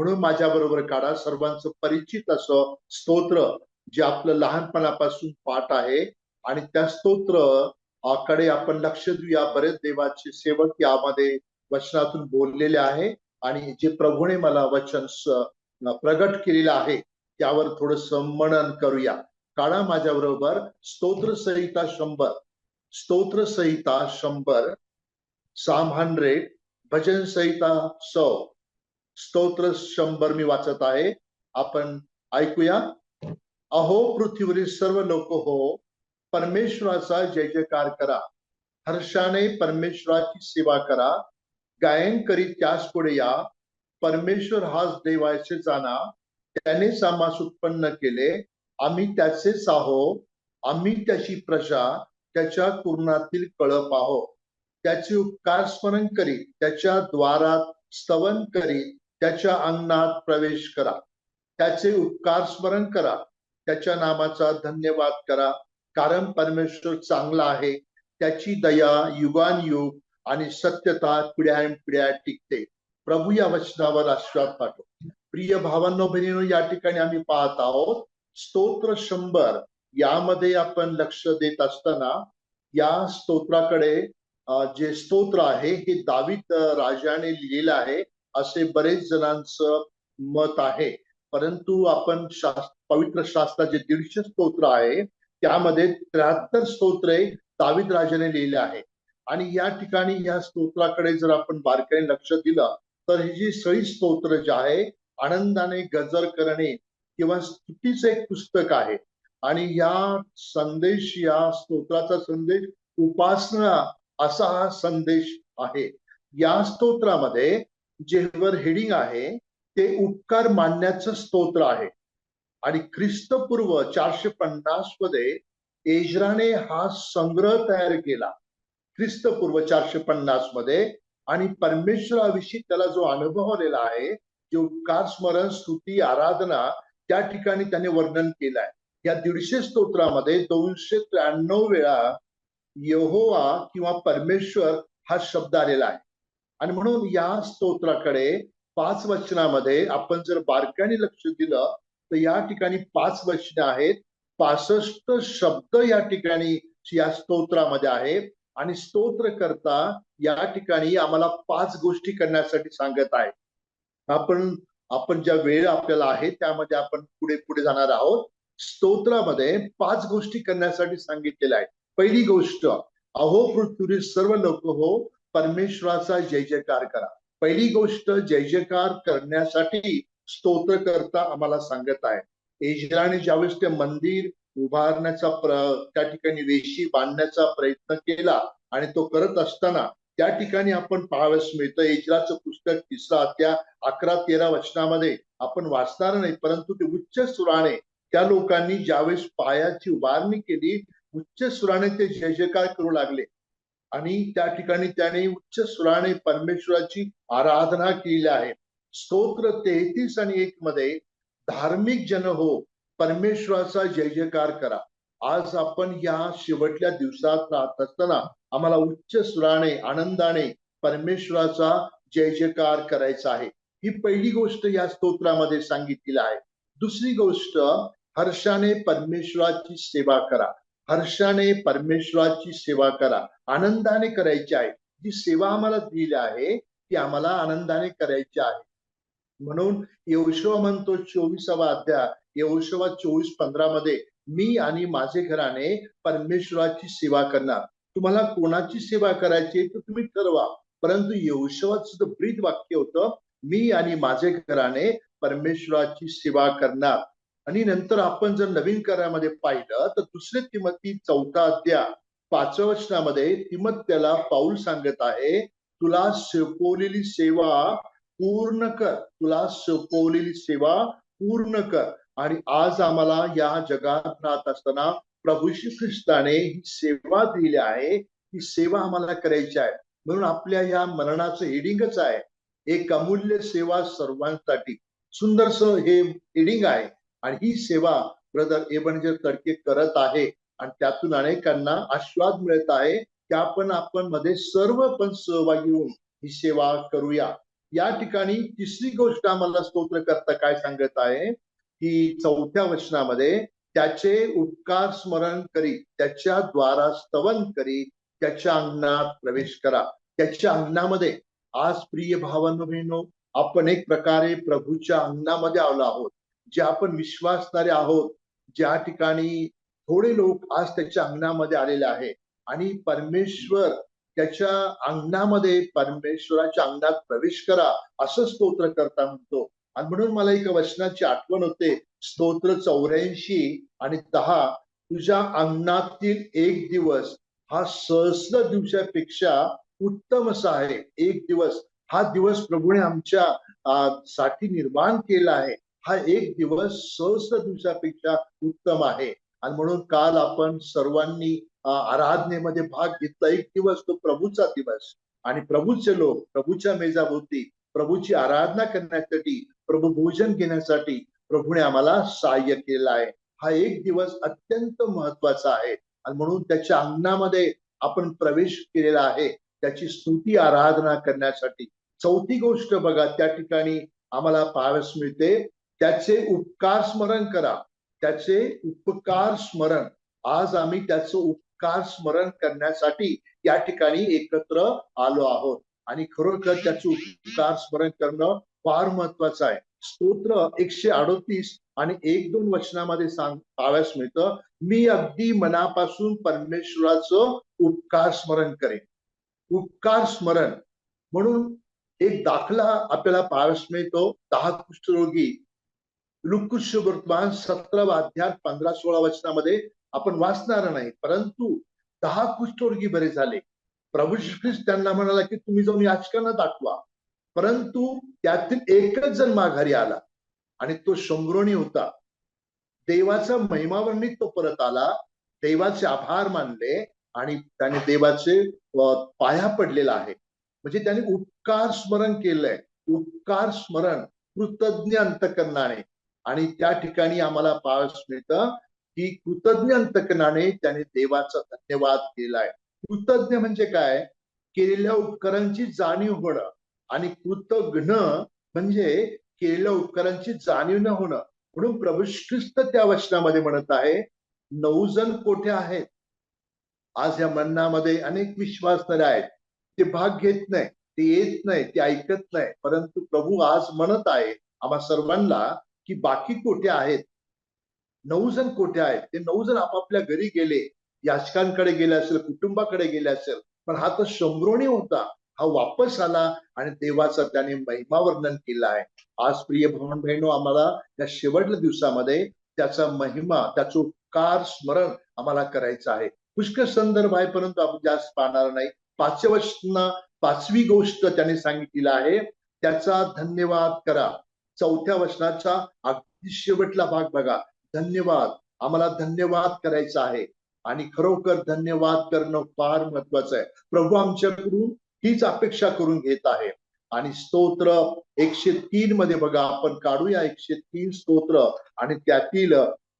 म्हणून माझ्या बरोबर काढा. सर्वांचं परिचित असं स्तोत्र जे आपलं लहानपणापासून पाठ आहे आणि त्या स्तोत्र कडे आपण लक्ष देऊया. बरेच देवाचे सेवक यामध्ये वचनातून बोललेले आहे आणि जे प्रभूने मला वचन प्रगट केलेलं आहे त्यावर थोडस मनन करूया. काढा माझ्या बरोबर स्तोत्र संहिता 100, स्तोत्र संहिता 100, Psalm 100, भजन संहिता 100, स्तोत्र 100 मी वाचत आहे. आपण ऐकूया. अहो पृथ्वीवरील सर्व लोक हो, परमेश्वराचा जय जयकार करा. हर्षाने परमेश्वराची सेवा करा. गायन करीत त्यास पुढे या. परमेश्वर हाच देवाचे जाणा. त्यानेच आम्हास उत्पन्न केले. आम्ही त्याचेच आहो. आम्ही त्याची प्रजा, त्याच्या कुरणातील कळप आहो. त्याचे उपकार स्मरण करीत त्याच्या द्वारात स्तवन करीत त्याच्या अंगणात प्रवेश करा. त्याचे उपकार स्मरण करा. त्याच्या नामाचा धन्यवाद करा. कारण परमेश्वर चांगला आहे. त्याची दया युगानुयुग आणि सत्यता पिढ्यानपिढ्या टिकते. प्रभू या वचनावर आशीर्वाद पाठव. प्रिय भावांनो बहिणींनो, या ठिकाणी आम्ही पाहत आहोत स्तोत्र 100. यामध्ये आपण लक्ष देत असताना या स्तोत्राकडे जे स्तोत्र आहे हे दावीद राजाने लिहिलेलं आहे असे बरेच जणांचं मत आहे. परंतु आपण पवित्र शास्त्रात जे 150 स्तोत्र आहे त्यामध्ये 73 स्तोत्रे दावीद राजाने लिहिले आहे. आणि या ठिकाणी या स्तोत्राकडे जर आपण बारकाईने लक्ष दिलं तर ही जी सगळी स्तोत्र जे आहे आनंदाने गजर करणे किंवा स्तुतीचं एक पुस्तक आहे. आणि या संदेश, या स्तोत्राचा संदेश उपासना असा हा संदेश आहे. या स्तोत्रामध्ये जेवर हेडिंग आहे ते उपकार मानण्याचं स्तोत्र आहे. आणि ख्रिस्तपूर्व 450 मध्ये एजराने हा संग्रह तयार केला. ख्रिस्तपूर्व 450 मध्ये. आणि परमेश्वराविषयी त्याला जो अनुभव आलेला आहे, जे उपकार स्मरण स्तुती आराधना त्या ठिकाणी त्याने वर्णन केलंय. या 150 स्तोत्रामध्ये 293 वेळा यहोवा किंवा परमेश्वर हा शब्द आलेला आहे. आणि म्हणून या स्तोत्राकडे 5 वचनामध्ये आपण जर बारकाईने लक्ष दिलं तर या ठिकाणी 5 वचने आहेत. 65 शब्द या ठिकाणी या स्तोत्रामध्ये आहे. आणि स्तोत्र करता या ठिकाणी आम्हाला 5 गोष्टी करण्यासाठी सांगत आहे. आपण ज्या वेळ आपल्याला आहे त्यामध्ये आपण पुढे पुढे जाणार आहोत. स्तोत्रामध्ये 5 गोष्टी करण्यासाठी सांगितलेल्या आहेत. पहिली गोष्ट, अहो पृथ्वीवरील सर्व लोक हो, परमेश्वराचा जय जयकार करा. पहिली गोष्ट जय जयकार करण्यासाठी स्तोत्र करता आम्हाला सांगत आहे. एजराने ज्यावेळेस ते मंदिर उभारण्याचा त्या ठिकाणी वेशी बांधण्याचा प्रयत्न केला आणि तो करत असताना त्या ठिकाणी आपण पाहावयास मिळतं एजराचं पुस्तक 3 अध्याय 11-13 वचनामध्ये आपण वाचणार नाही, परंतु ते उच्च सुराने त्या लोकांनी ज्यावेळेस पायाची उभारणी केली उच्च सुराने ते जय जयकार करू लागले. आणि त्या ठिकाणी त्याने उच्च सुराने परमेश्वराची आराधना केली आहे. स्तोत्र 33 आणि 1 मध्ये धार्मिक जन हो, परमेश्वराचा जय जयकार करा. आज आपण या शेवटल्या दिवसात राहत असताना आम्हाला उच्च सुराने आनंदाने परमेश्वराचा जय जयकार करायचा आहे. ही पहिली गोष्ट या स्तोत्रामध्ये सांगितलेली आहे. दुसरी गोष्ट, हर्षाने परमेश्वराची सेवा करा. हर्षाने परमेश्वराची सेवा करा, आनंदाने करायची आहे. जी सेवा आम्हाला दिली आहे ती आम्हाला आनंदाने करायची आहे. म्हणून यहोशुआ म्हणतो 24वा अध्याय यहोशुआ 24:15 मध्ये, मी आणि माझे घराने परमेश्वराची सेवा करणार. तुम्हाला कोणाची सेवा करायची तर तुम्ही ठरवा. परंतु यहोशुआचं ब्रीद वाक्य होतं, मी आणि माझे घराने परमेश्वराची सेवा करणार. आणि नंतर आपण जर नवीन करारामध्ये पाहिलं तर 2 तिमोथी 4 अध्याय 5व्या वचनामध्ये तिमोथेला पाऊल सांगत आहे, तुला सोपवलेली सेवा पूर्ण कर. तुला सोपवलेली सेवा पूर्ण कर. आणि आज आम्हाला या जगात राहत असताना प्रभू श्री ख्रिस्ताने ही सेवा दिली आहे. ही सेवा आम्हाला करायची आहे. म्हणून आपल्या या मरणाचं हेडिंगच आहे, एक अमूल्य सेवा सर्वांसाठी. सुंदरस हे हेडिंग आहे. आणि ही सेवा ब्रदर एबनेझर तडके करत आहे आणि त्यातून अनेकांना आशीर्वाद मिळत आहे की आपण मध्ये सर्व पण सहभागी होऊन ही सेवा करूया. या ठिकाणी तिसरी गोष्ट आम्हाला स्तोत्रकर्ता काय सांगत आहे की 4थ्या वचनामध्ये त्याचे उपकार स्मरण करी, त्याच्या द्वारा स्तवन करी, त्याच्या अंगणात प्रवेश करा. त्याच्या अंगणामध्ये आज प्रिय भावांनो बहिणो, आपण एक प्रकारे प्रभूच्या अंगणामध्ये आलो आहोत. जे आपण विश्वासणारे आहोत, ज्या ठिकाणी थोडे लोक आज त्याच्या अंगणामध्ये आलेले आहे आणि परमेश्वर त्याच्या अंगणामध्ये, परमेश्वराच्या अंगणात प्रवेश करा असं स्तोत्रकर्ता म्हणतो. आणि म्हणून मला एका वचनाची आठवण होते, स्तोत्र 84 आणि 10, तुझ्या अंगणातील एक दिवस हा सहस्र दिवसापेक्षा उत्तम असा आहे. एक दिवस, हा दिवस प्रभूने आमच्या साठी निर्माण केला आहे. हा एक दिवस सहस्र दिवसापेक्षा उत्तम आहे. आणि म्हणून काल आपण सर्वांनी आराधनेमध्ये भाग घेतला. एक दिवस तो प्रभूचा दिवस आणि प्रभूचे लोक प्रभूच्या मेजाभोवती प्रभूची आराधना करण्यासाठी, प्रभू भोजन घेण्यासाठी प्रभूने आम्हाला सहाय्य केलं आहे. हा एक दिवस अत्यंत महत्वाचा आहे आणि म्हणून त्याच्या अंगणामध्ये आपण प्रवेश केलेला आहे त्याची स्तुती आराधना करण्यासाठी. चौथी गोष्ट बघा, त्या ठिकाणी आम्हाला पाहावयास मिळते, त्याचे उपकार स्मरण करा. त्याचे उपकार स्मरण. आज आम्ही त्याचं उपकार स्मरण करण्यासाठी या ठिकाणी एकत्र आलो आहोत आणि खरोखर त्याचे उपकार स्मरण करणं फार महत्वाचं आहे. स्तोत्र 138 आणि 1-2 वचनामध्ये पाहावयास मिळतं, मी अगदी मनापासून परमेश्वराचं उपकार स्मरण करेन. उपकार स्मरण म्हणून एक दाखला आपल्याला पाहावयास मिळतो. 10 कुष्ठरोगी, लुक वर्तमान 17 अध्याय 15-16 वचनामध्ये आपण वाचणार नाही, परंतु 10 कुष्ठरोगी बरे झाले. प्रभू श्री ख्रिस्त त्यांना म्हणाला की तुम्ही जाऊन याचकांना दाखवा. परंतु त्यातील एकच जण माघारी आला आणि तो शंभरोणी होता. देवाचा महिमावर्णित तो परत आला, देवाचे आभार मानले आणि त्याने देवाचे पाया पडलेला आहे. म्हणजे त्याने उपकार स्मरण केलंय. उपकार स्मरण कृतज्ञ अंतकरणाने. आणि त्या ठिकाणी आम्हाला पाहावयास मिळतं की कृतज्ञ अंतकरणाने त्याने देवाचा धन्यवाद केलाय. कृतज्ञ म्हणजे काय? केलेल्या उपकारांची जाणीव होणं. आणि कृतज्ञ म्हणजे केलेल्या उपकारांची जाणीव न होणं. म्हणून प्रभू ख्रिस्त त्या वचनामध्ये म्हणत आहे, 9 जण कोठे आहेत? आज या मन्नामध्ये अनेक विश्वासणारे आहेत, ते भाग घेत नाही, ते येत नाही, ते ऐकत नाही. परंतु प्रभू आज म्हणत आहे आम्हा सर्वांना की बाकी कोठे आहेत? 9 जण कोठे आहेत? ते 9 जण आपापल्या घरी गेले, याचकांकडे गेले असेल, कुटुंबाकडे गेले असेल, पण हा तर शंभरोणी होता. हा वापस आला आणि देवाचा त्याने महिमा वर्णन केला आहे. आज प्रिय भावंड बहिणो, आम्हाला या शेवटच्या दिवसामध्ये त्याचा महिमा, त्याचं उपकार स्मरण आम्हाला करायचं आहे. पुष्कळ संदर्भ आहे, परंतु आपण जास्त पाहणार नाही. 5व्या वचना 5वी गोष्ट त्याने सांगितलेली आहे, त्याचा धन्यवाद करा. 4थ्या वचनाचा अगदी शेवटला भाग बघा, धन्यवाद. आम्हाला धन्यवाद करायचा आहे आणि खरोखर धन्यवाद करणं फार महत्वाचं आहे. प्रभू आमच्याकडून हीच अपेक्षा करून घेत आहे. आणि स्तोत्र 103 मध्ये बघा, आपण काढूया 103 स्तोत्र आणि त्यातील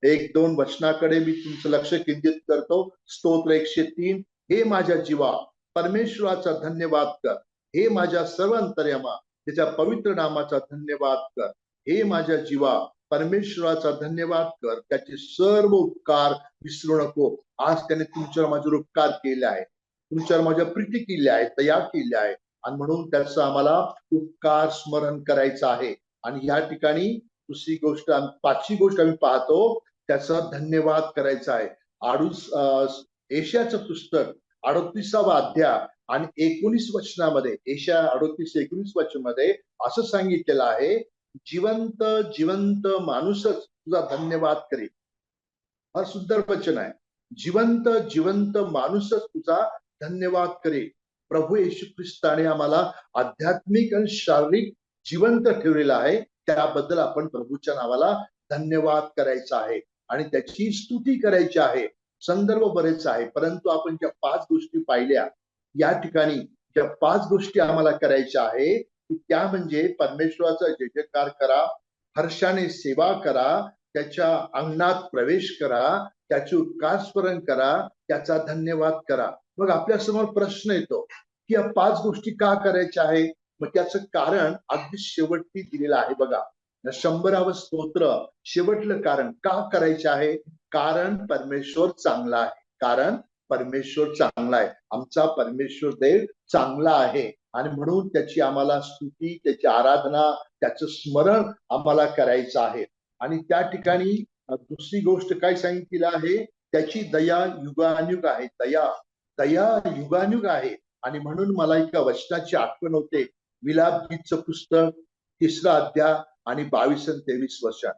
1-2 वचनाकडे मी तुमचं लक्ष केंद्रित करतो. स्तोत्र 103, हे माझ्या जीवा परमेश्वराचा धन्यवाद कर. हे माझ्या सर्व अंतर्यामा त्याच्या पवित्र नामाचा धन्यवाद कर. हे माझ्या जीवा परमेश्वराचा धन्यवाद कर, त्याचे सर्व उपकार विसरू नको. आज त्याने तुमच्यावर माझ्यावर उपकार केले आहे, तुमच्यावर माझ्या प्रीती केली आहे, दया केली आहे आणि म्हणून त्याचं आम्हाला उपकार स्मरण करायचं आहे. आणि या ठिकाणी दुसरी गोष्ट, 5वी गोष्ट आम्ही पाहतो, त्याचा धन्यवाद करायचा आहे. एशियाचं पुस्तक 38वा अध्याय आणि 19 वचनामध्ये, एशिया 38-19 वचनामध्ये असं सांगितलेलं आहे, जिवंत माणूसच तुझा धन्यवाद करेल. फार सुंदर वचन आहे. जिवंत माणूसच तुझा धन्यवाद करेल. प्रभू येशू ख्रिस्ताने आम्हाला आध्यात्मिक आणि शारीरिक जिवंत ठेवलेला आहे. त्याबद्दल आपण प्रभूच्या नावाला धन्यवाद करायचा आहे आणि त्याची स्तुती करायची आहे. संदर्भ बरेच आहे, परंतु आपण ज्या 5 गोष्टी पाहिल्या या ठिकाणी, ज्या 5 गोष्टी आम्हाला करायच्या आहे त्या म्हणजे परमेश्वराचा जय जयकार करा, हर्षाने सेवा करा, त्याच्या अंगणात प्रवेश करा, त्याचे उपकार स्मरण करा, त्याचा धन्यवाद करा. मग आपल्या समोर प्रश्न येतो की या 5 गोष्टी का करायच्या आहे? मग त्याचं कारण अगदी शेवटी दिलेलं आहे बघा. 100वे स्तोत्र शेवटलं कारण का करायचे आहे? कारण परमेश्वर चांगला आहे. कारण परमेश्वर चांगला आहे. आमचा परमेश्वर देव चांगला आहे आणि म्हणून त्याची आम्हाला स्तुती, त्याची आराधना, त्याचं स्मरण आम्हाला करायचं आहे. आणि त्या ठिकाणी दुसरी गोष्ट काय सांगितलेली आहे? त्याची दया युगानुयुग आहे. दया दया युगानुयुग आहे. आणि म्हणून मला एका वचनाची आठवण होते. विलाप गीतचं पुस्तक 3रा अध्याय आणि 22 आणि 23 वचन.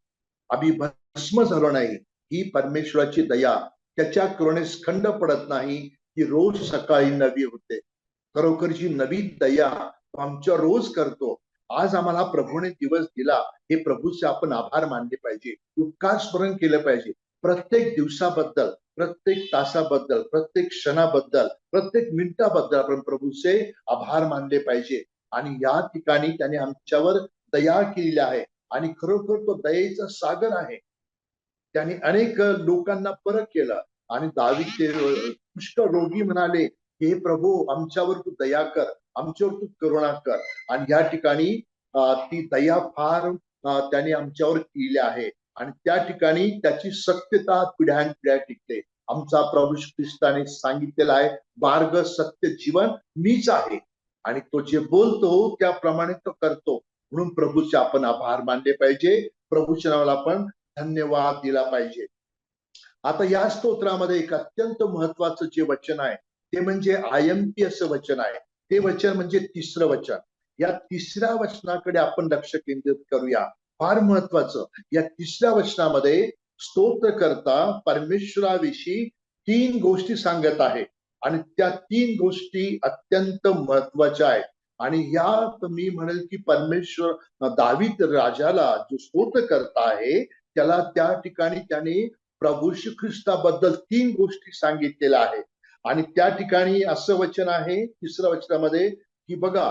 आम्ही भस्म झालो नाही, ही परमेश्वराची दया. त्याच्या करुणेस खंड पडत नाही, ती रोज सकाळी नवी होते. खरोखरची नवी दया आमच्या रोज करतो. आज आम्हाला प्रभूने दिवस दिला, हे प्रभूचे आपण आभार मानले पाहिजे, उपकार स्मरण केलं पाहिजे. प्रत्येक दिवसाबद्दल, प्रत्येक तासाबद्दल, प्रत्येक क्षणाबद्दल, प्रत्येक मिनिटाबद्दल आपण प्रभूचे आभार मानले पाहिजे. आणि या ठिकाणी त्याने आमच्यावर दया केलेली आहे आणि खरोखर तो दयेचा सागर आहे. त्याने अनेक लोकांना बरं केलं आणि दावीदचे पुष्कळ रोगी म्हणाले, हे प्रभू आमच्यावर तू दया कर, आमच्यावर तू करुणा कर. आणि या ठिकाणी ती दया फार त्याने आमच्यावर केली आहे आणि त्या ठिकाणी त्याची सत्यता पिढ्यानपिढ्या टिकते. आमचा प्रभू ख्रिस्ताने सांगितलेला आहे, मार्ग सत्य जीवन मीच आहे आणि तो जे बोलतो त्याप्रमाणे तो करतो. म्हणून प्रभूचे आपण आभार मानले पाहिजे, प्रभूच्या नावाला आपण धन्यवाद दिला पाहिजे. आता या स्तोत्रामध्ये एक अत्यंत महत्वाचं जे वचन आहे ते म्हणजे आयएमपी असं वचन आहे. ते वचन म्हणजे 3रं वचन. या 3ऱ्या वचनाकडे आपण लक्ष केंद्रित करूया. फार महत्वाचं. या 3ऱ्या वचनामध्ये स्तोत्रकर्ता परमेश्वराविषयी 3 गोष्टी सांगत आहे आणि त्या 3 गोष्टी अत्यंत महत्वाच्या आहेत. आणि या मी म्हणेल की परमेश्वर दावीद राजाला जो स्तोत्र करता आहे त्याला त्या ठिकाणी त्याने प्रभू श्री ख्रिस्ताबद्दल 3 गोष्टी सांगितलेल्या आहेत. आणि त्या ठिकाणी असं वचन आहे 3ऱ्या वचनामध्ये की बघा,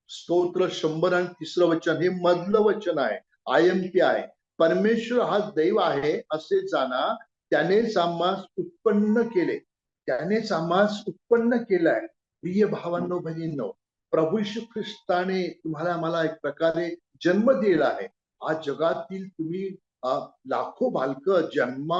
स्तोत्र 100 आणि 3रं वचन हे मधलं वचन आहे, आयएमपी आहे. परमेश्वर हा दैव आहे असे जाणा, त्यानेच आम्हास उत्पन्न केले, त्यानेच आम्हास उत्पन्न केलाय. प्रिय भावांनो बहिणींनो, प्रभू श्री ख्रिस्ताने तुम्हाला मला एक प्रकारे जन्म दिला आहे. आज जगातील तुम्ही लाखो बालक जन्म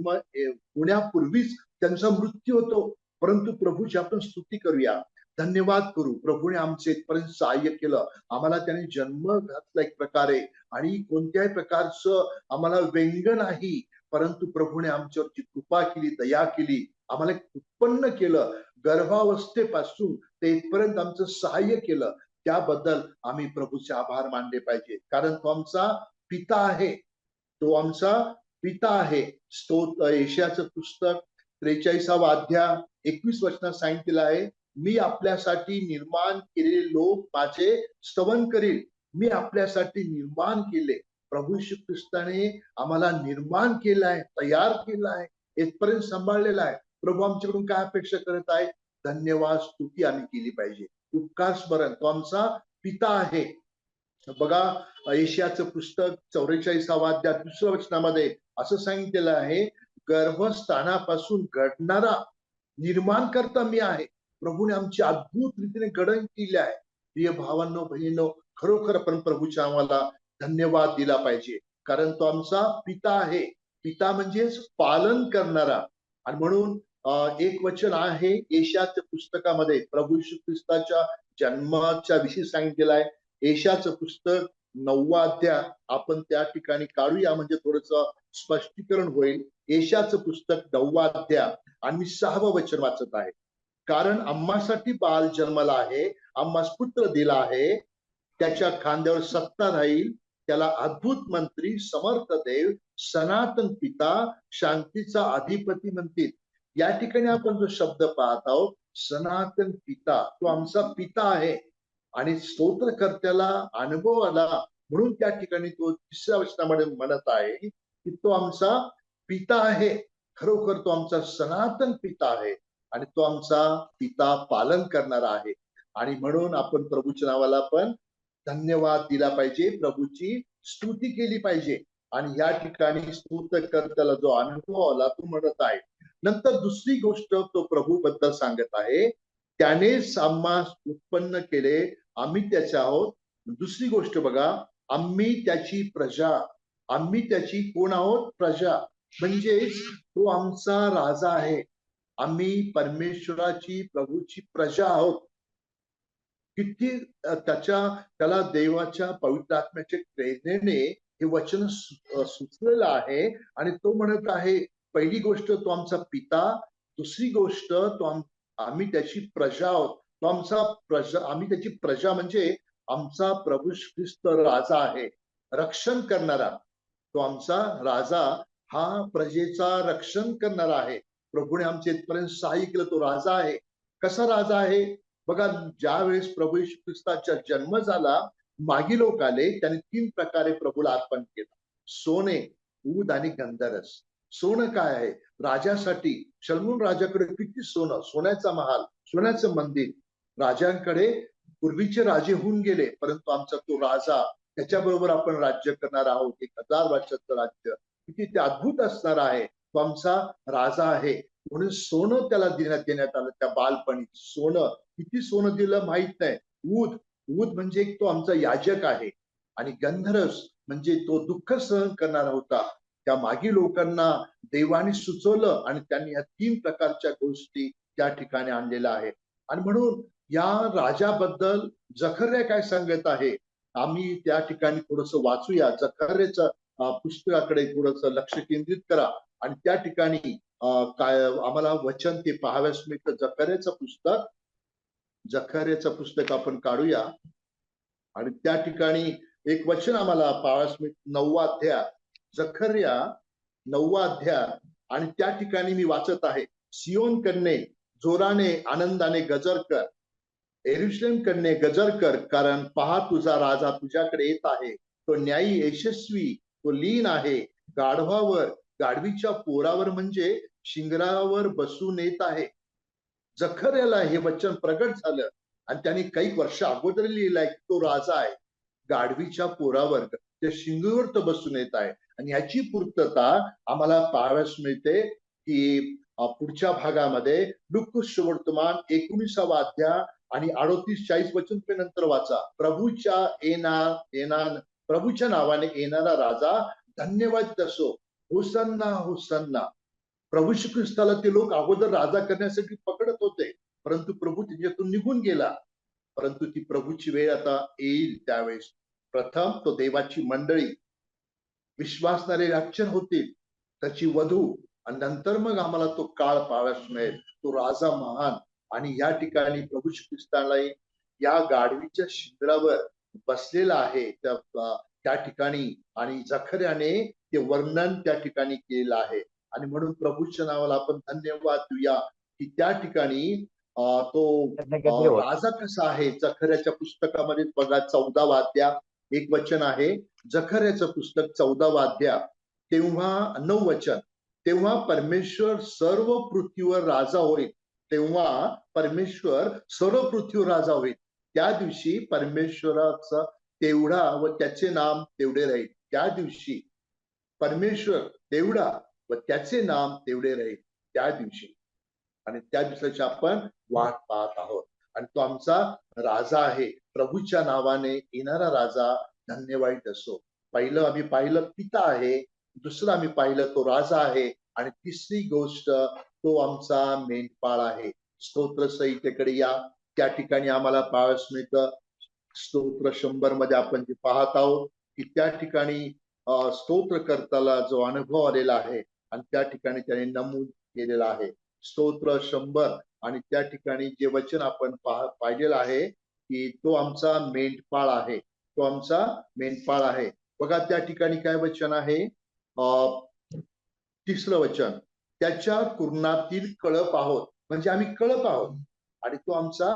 होण्यापूर्वीच त्यांचा मृत्यू होतो, परंतु प्रभूची आपण स्तुती करूया, धन्यवाद करू. प्रभूने आमचे इथपर्यंत सहाय्य केलं, आम्हाला त्याने जन्म घातला एक प्रकारे आणि कोणत्याही प्रकारचं आम्हाला व्यंग नाही, परंतु प्रभूने आमच्यावरची कृपा केली, दया केली, आम्हाला उत्पन्न केलं, गर्भावस्थेपासून ते इथपर्यंत आमचं सहाय्य केलं. त्याबद्दल आम्ही प्रभूचे आभार मानले पाहिजे, कारण तो आमचा पिता आहे, तो आमचा पिता आहे. स्तोत्र यशाचं पुस्तक 43वा अध्याय 21 वचनात सांगितलेलं आहे, मी आपल्यासाठी निर्माण केलेले लोक माझे स्तवन करील. मी आपल्यासाठी निर्माण केले. प्रभू श्री ख्रिस्ताने आम्हाला निर्माण केलाय, तयार केलाय, इथपर्यंत सांभाळलेला आहे. प्रभू आमच्याकडून काय अपेक्षा करत आहे? धन्यवाद स्तुती आम्ही केली पाहिजे, उपकार स्मरण. तो आमचा पिता आहे. बघा, यशाचं पुस्तक 44वा अध्याय 2ऱ्या वचनामध्ये असं सांगितलेलं आहे, गर्भस्थानापासून घडणारा निर्माण करता मी आहे. प्रभूने आमची अद्भुत रीतीने घडण केली आहे. प्रिय भावांनो बहिणींनो, खरोखर आपण प्रभूच्या आम्हाला धन्यवाद दिला पाहिजे, कारण तो आमचा पिता आहे. पिता म्हणजेच पालन करणारा. आणि म्हणून एक वचन आहे यशाच्या पुस्तकामध्ये प्रभू श्री ख्रिस्ताच्या जन्माच्या विषयी सांगितलेलं आहे. यशाचं पुस्तक 9वा अध्याय आपण त्या ठिकाणी काढूया, म्हणजे थोडस स्पष्टीकरण होईल. यशाचं पुस्तक 9वा अध्याय आणि मी 6वं वचन वाचत आहे. कारण आम्हासाठी बाल जन्मला आहे, आम्हास पुत्र दिला आहे, त्याच्या खांद्यावर सत्ता राहील, त्याला अद्भुत मंत्री, समर्थ देव, सनातन पिता, शांतीचा अधिपती म्हणतील. या ठिकाणी आपण जो शब्द पाहत आहोत, सनातन पिता, तो आमचा पिता आहे. आणि स्तोत्रकर्त्याला अनुभव आला म्हणून त्या ठिकाणी तो 3ऱ्या वचनामध्ये म्हणत आहे की तो आमचा पिता आहे. खरोखर तो आमचा सनातन पिता आहे आणि तो आमचा पिता पालन करणारा आहे. आणि म्हणून आपण प्रभूच्या नावाला पण धन्यवाद दिला पाहिजे, प्रभूची स्तुती केली पाहिजे. आणि या ठिकाणी स्तोत्रकर्त्याला जो अनुभव आला तो म्हणत आहे. नंतर दुसरी गोष्ट तो प्रभू बद्दल सांगत आहे, त्यानेच आम्हास उत्पन्न केले आम्ही त्याचे आहोत. दुसरी गोष्ट बघा, आम्ही त्याची प्रजा. आम्ही त्याची कोण आहोत? प्रजा. म्हणजेच तो आमचा राजा आहे. आम्ही परमेश्वराची, प्रभूची प्रजा आहोत. किती त्याला देवाच्या पवित्र आत्म्याच्या प्रेरणेने हे वचन सुचलेलं आहे. आणि तो म्हणत आहे, पहिली गोष्ट तो आमचा पिता, दुसरी गोष्ट आम्ही त्याची प्रजा आहोत. तो आमचा प्रजा, आम्ही त्याची प्रजा म्हणजे आमचा प्रभू ख्रिस्त राजा आहे, रक्षण करणारा. तो आमचा राजा, हा प्रजेचा रक्षण करणारा आहे. प्रभूने आमच्या इथपर्यंत सहाय्य केलं. तो राजा आहे. कसा राजा आहे बघा, ज्या वेळेस प्रभू येशू ख्रिस्ताचा जन्म झाला, मागी लोक आले, त्यांनी 3 प्रकारे प्रभूला अर्पण केलं: सोने, ऊद आणि गंधरस. सोनं काय आहे? राजासाठी. शलमोन राजाकडे किती सोनं, सोन्याचा महाल, सोन्याचं मंदिर. राजांकडे पूर्वीचे राजे होऊन गेले, परंतु आमचा तो राजा, त्याच्याबरोबर आपण राज्य करणार आहोत. 1000 वर्षाचं राज्य किती ते अद्भुत असणार आहे. तो आमचा राजा आहे. म्हणून सोनं त्याला देण्यात आलं. त्या बालपणी सोनं, किती सोनं दिलं माहित नाही. ऊद, ऊद म्हणजे तो आमचा याजक आहे. आणि गंधरस म्हणजे तो दुःख सहन करणारा होता. त्या मागी लोकांना देवाने सुचवलं आणि त्यांनी या 3 प्रकारच्या गोष्टी त्या ठिकाणी आणलेल्या आहेत. आणि म्हणून या राजाबद्दल जकर्या काय सांगत आहे, आम्ही त्या ठिकाणी थोडस वाचूया. जकर्याच्या पुस्तकाकडे थोडस लक्ष केंद्रित करा आणि त्या ठिकाणी काय आम्हाला वचन ते पाहाव्यास मिळतं. जकर्याचं पुस्तक आपण काढूया आणि त्या ठिकाणी एक वचन आम्हाला पाहाव्यास मिळतं. 9वा अध्याय, जकर्या 9वा अध्याय. आणि त्या ठिकाणी मी वाचत आहे, सियोन कन्ये जोराने आनंदाने गजर कर, यरूशलेम कन्ये गजर कर, कारण पहा तुझा राजा तुझ्याकडे येत आहे. तो न्यायी, यशस्वी, तो लीन आहे, गाढवावर, गाढवीच्या पोरावर म्हणजे शिंगरावर बसून येत आहे. जकर्याला हे वचन प्रगट झालं आणि त्यांनी काही वर्ष अगोदर लिहिलंय की तो राजा आहे, गाढवीच्या पोरावर, त्या शिंगीवर तो बसून येत आहे. आणि याची पूर्तता आम्हाला पाहाव्यास मिळते की पुढच्या भागामध्ये लूका सुवर्तमान 19वा अध्याय आणि 38-40 वचन तुम्ही नंतर वाचा. प्रभूच्या नावाने येणारा राजा धन्यवाद असो, होसन्ना होसन्ना. प्रभू श्री ख्रिस्ताला ते लोक अगोदर राजा करण्यासाठी पकडत होते, परंतु प्रभू त्याच्यातून निघून गेला. परंतु ती प्रभूची वेळ आता येईल. त्यावेळेस प्रथम तो देवाची मंडळी, विश्वासणारे रक्षण होतील, त्याची वधू, आणि नंतर मग आम्हाला तो काळ पाहाव्यास मिळेल, तो राजा महान. आणि या ठिकाणी प्रभू श्री ख्रिस्ताला या गाढवीच्या शिखरावर बसलेला आहे त्या ठिकाणी. आणि जकर्याने ते वर्णन त्या ठिकाणी केलेलं आहे. आणि म्हणून प्रभूच्या नावाला आपण धन्यवाद देऊया की त्या ठिकाणी तो राजा कसा आहे. जकर्याच्या पुस्तकामध्ये बघा 14वा अध्याय, एक वचन आहे. जकर्याचं पुस्तक 14वा अध्याय, तेव्हा 9 वचन, तेव्हा परमेश्वर सर्व पृथ्वीवर राजा होईल. तेव्हा परमेश्वर सर्व पृथ्वीवर राजा होईल. त्या दिवशी परमेश्वराचा तेवढा व त्याचे नाम तेवढे राहील. त्या दिवशी परमेश्वर तेवढा व त्याचे नाम तेवढे राहील त्या दिवशी. आणि त्या दिवसाची आपण वाट पाहत आहोत. आणि तो आमचा राजा आहे, प्रभूच्या नावाने येणारा राजा धन्यवाद असो. पहिलं आम्ही पाहिलं पिता आहे, दुसरं आम्ही पाहिलं तो राजा आहे, आणि तिसरी गोष्ट तो आमचा मेंढपाळ आहे. स्तोत्र संहितेकडे या, त्या ठिकाणी आम्हाला पाहावयास मिळतं. स्तोत्र 100 मध्ये आपण जे पाहत आहोत की त्या ठिकाणी स्तोत्र करताना जो अनुभव आलेला आहे आणि त्या ठिकाणी त्याने नमूद केलेला आहे. स्तोत्र 100 आणि त्या ठिकाणी जे वचन आपण पाहिलेलं आहे की तो आमचा मेंढपाळ आहे, तो आमचा मेंढपाळ आहे. बघा त्या ठिकाणी काय वचन आहे, तिसरं वचन, त्याच्या कुरणातील कळप आहोत, म्हणजे आम्ही कळप आहोत आणि तो आमचा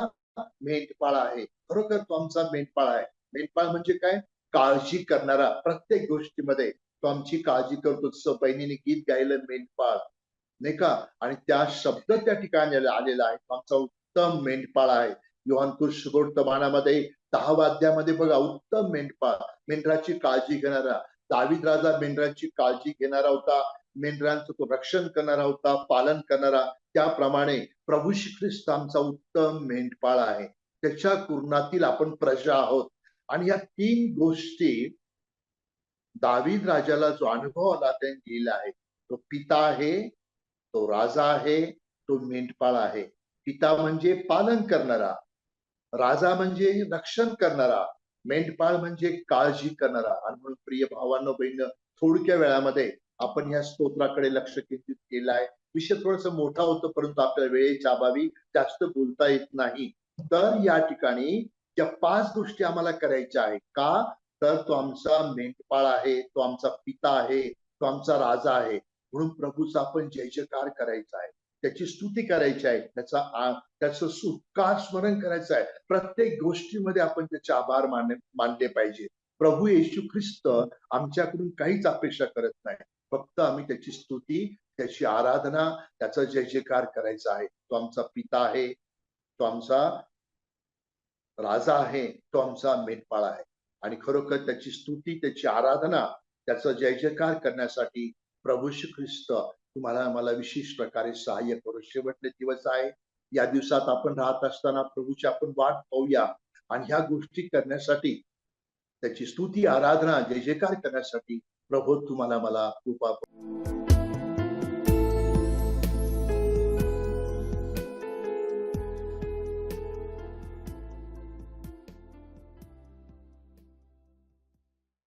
मेंढपाळ आहे. खरोखर तो आमचा मेंढपाळ आहे. मेंढपाळ म्हणजे काय? काळजी करणारा. प्रत्येक गोष्टीमध्ये तो आमची काळजी करतो. जसं बहिणीने गीत गायलं मेंढपाळ, नाही का? आणि त्या शब्द त्या ठिकाणी आलेला आहे, आमचा उत्तम मेंढपाळ आहे. योहान सुवर्तमानामध्ये 10व्या अध्यायामध्ये बघा, उत्तम मेंढपाळ, मेंढराची काळजी घेणारा. दावीद राजा मेंढराची काळजी घेणारा होता, मेंढरांचं तो रक्षण करणारा होता, पालन करणारा. त्याप्रमाणे प्रभू श्री ख्रिस्त आमचा उत्तम मेंढपाळ आहे. त्याच्या कुरणातील आपण प्रजा आहोत. आणि या 3 गोष्टी दावीद राजाला जो अनुभव आला त्यांनी लिहिला आहे. तो पिता आहे, तो राजा आहे, तो मेंढपाळ आहे. पिता म्हणजे पालन करणारा, राजा म्हणजे रक्षण करणारा, मेंढपाळ म्हणजे काळजी करणारा. आणि म्हणून प्रिय भावांनो बहिण, थोडक्या वेळामध्ये आपण या स्तोत्राकडे लक्ष केंद्रित केलं आहे. विषय थोडासा मोठा होतो, परंतु आपल्या वेळेच्या अभावी जास्त बोलता येत नाही. तर या ठिकाणी त्या 5 गोष्टी आम्हाला करायच्या आहेत. का? तर तो आमचा मेंढपाळ आहे, तो आमचा पिता आहे, तो आमचा राजा आहे. म्हणून प्रभूचा आपण जय जयकार करायचा आहे, त्याची स्तुती करायची आहे, त्याचं उपकार स्मरण करायचं आहे. प्रत्येक गोष्टीमध्ये आपण त्याचे आभार मानले पाहिजे. प्रभू येशू ख्रिस्त आमच्याकडून काहीच अपेक्षा करत नाही. फक्त आम्ही त्याची स्तुती, त्याची आराधना, त्याचा जय जयकार करायचा आहे. तो आमचा पिता आहे, तो आमचा राजा आहे, तो आमचा मेंढपाळ आहे. आणि खरोखर त्याची स्तुती, त्याची आराधना, त्याचा जय जयकार करण्यासाठी प्रभू श्री ख्रिस्त तुम्हाला आम्हाला विशेष प्रकारे सहाय्य करू. शेवटले दिवस आहे, या दिवसात आपण राहत असताना प्रभूची आपण वाट पाहूया. आणि ह्या गोष्टी करण्यासाठी, त्याची स्तुती, आराधना, जय जयकार करण्यासाठी प्रभू तुम्हाला मला कृपा